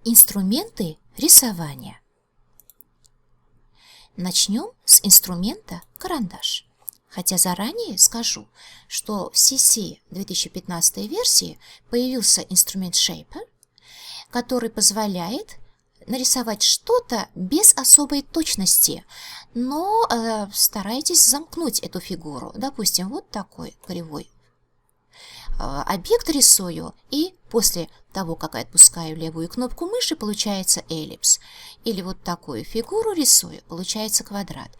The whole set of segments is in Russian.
Инструменты рисования. Начнем с инструмента карандаш. Хотя заранее скажу, что в CC 2015 версии появился инструмент Shaper, который позволяет нарисовать что-то без особой точности, но старайтесь замкнуть эту фигуру. Допустим, вот такой кривой объект рисую, и после того, как я отпускаю левую кнопку мыши, получается эллипс. Или вот такую фигуру рисую, получается квадрат.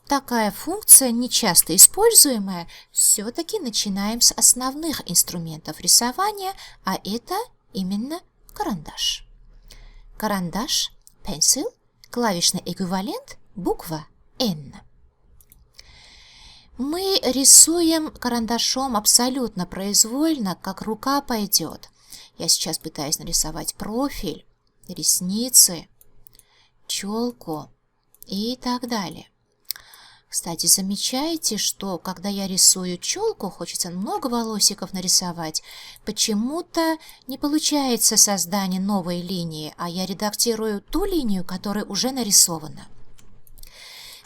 Такая функция, нечасто используемая, все-таки начинаем с основных инструментов рисования, а это именно карандаш. Карандаш, pencil, клавишный эквивалент, буква N. Мы рисуем карандашом абсолютно произвольно, как рука пойдет. Я сейчас пытаюсь нарисовать профиль, ресницы, челку и так далее. Кстати, замечаете, что когда я рисую челку, хочется много волосиков нарисовать, почему-то не получается создание новой линии, а я редактирую ту линию, которая уже нарисована.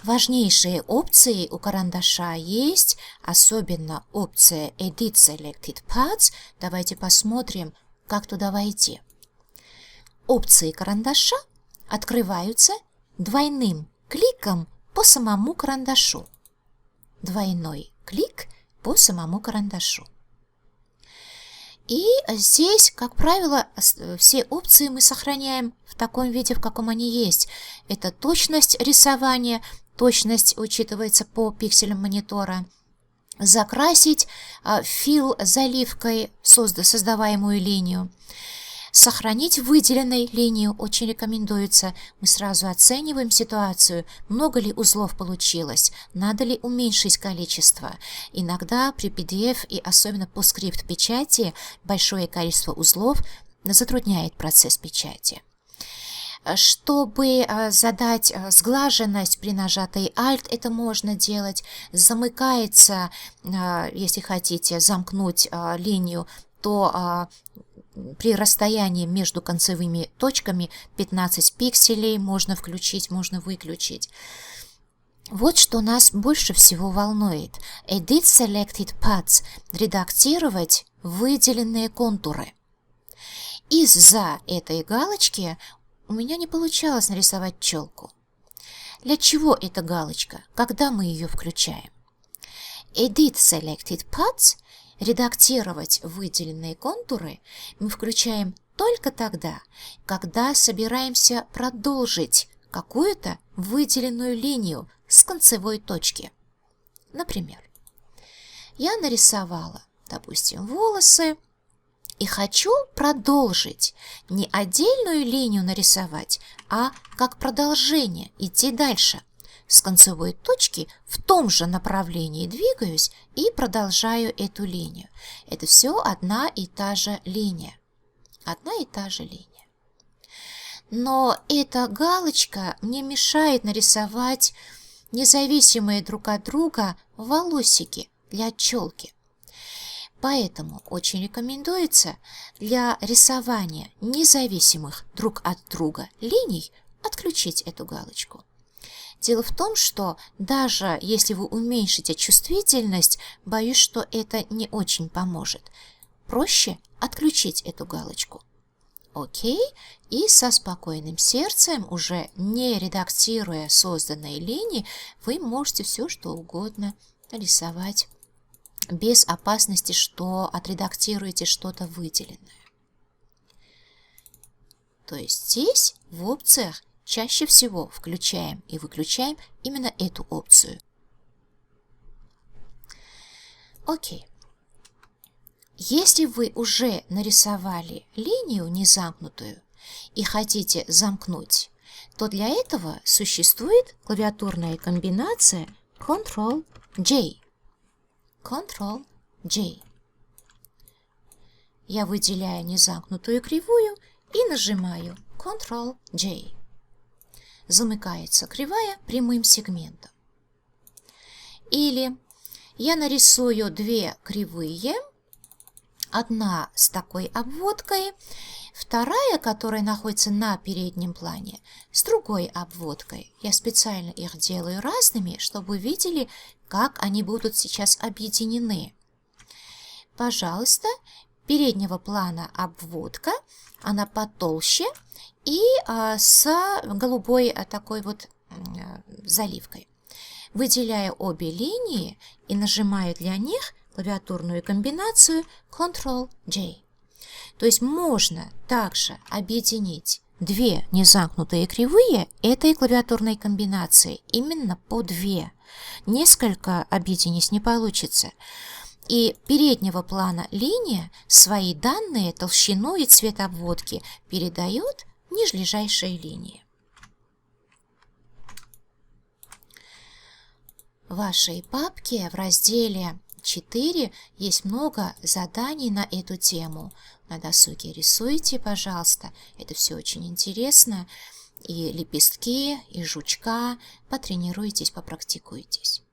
Важнейшие опции у карандаша есть, особенно опция Edit Selected Paths. Давайте посмотрим, как туда войти. Опции карандаша открываются двойным кликом по самому карандашу. Двойной клик по самому карандашу. И здесь, как правило, все опции мы сохраняем в таком виде, в каком они есть. Это точность рисования. Точность учитывается по пикселям монитора. Закрасить фил заливкой создаваемую линию. Сохранить выделенной линию очень рекомендуется. Мы сразу оцениваем ситуацию, много ли узлов получилось, надо ли уменьшить количество. Иногда при PDF и особенно по скрипт печати большое количество узлов затрудняет процесс печати. Чтобы задать сглаженность при нажатой Alt, это можно делать. Замыкается, если хотите замкнуть линию, то при расстоянии между концевыми точками 15 пикселей можно включить, можно выключить. Вот что нас больше всего волнует. Edit Selected Paths – редактировать выделенные контуры. Из-за этой галочки у меня не получалось нарисовать челку. Для чего эта галочка? Когда мы ее включаем? Edit Selected Paths – редактировать выделенные контуры мы включаем только тогда, когда собираемся продолжить какую-то выделенную линию с концевой точки. Например, я нарисовала, допустим, волосы и хочу продолжить, не отдельную линию нарисовать, а как продолжение идти дальше. С концевой точки в том же направлении двигаюсь и продолжаю эту линию. Это все одна и та же линия. Одна и та же линия. Но эта галочка мне мешает нарисовать независимые друг от друга волосики для челки. Поэтому очень рекомендуется для рисования независимых друг от друга линий отключить эту галочку. Дело в том, что даже если вы уменьшите чувствительность, боюсь, что это не очень поможет. Проще отключить эту галочку. Окей, и со спокойным сердцем, уже не редактируя созданные линии, вы можете все что угодно рисовать без опасности, что отредактируете что-то выделенное. То есть здесь в опциях чаще всего включаем и выключаем именно эту опцию. Окей. Если вы уже нарисовали линию незамкнутую и хотите замкнуть, то для этого существует клавиатурная комбинация Ctrl-J. Ctrl-J. Я выделяю незамкнутую кривую и нажимаю Ctrl-J. Замыкается кривая прямым сегментом. Или я нарисую две кривые Одна с такой обводкой, вторая, которая находится на переднем плане, с другой обводкой. Я специально их делаю разными, чтобы вы видели, как они будут сейчас объединены. Пожалуйста, переднего плана обводка, она потолще и с голубой такой вот заливкой. Выделяю обе линии и нажимаю для них клавиатурную комбинацию Ctrl-J. То есть можно также объединить две незамкнутые кривые этой клавиатурной комбинацией, именно по две. Несколько объединить не получится. И переднего плана линия свои данные, толщину и цвет обводки передает нижележащей линии. В вашей папке в разделе 4 есть много заданий на эту тему. На досуге рисуйте, пожалуйста. Это все очень интересно. И лепестки, и жучка. Потренируйтесь, попрактикуйтесь.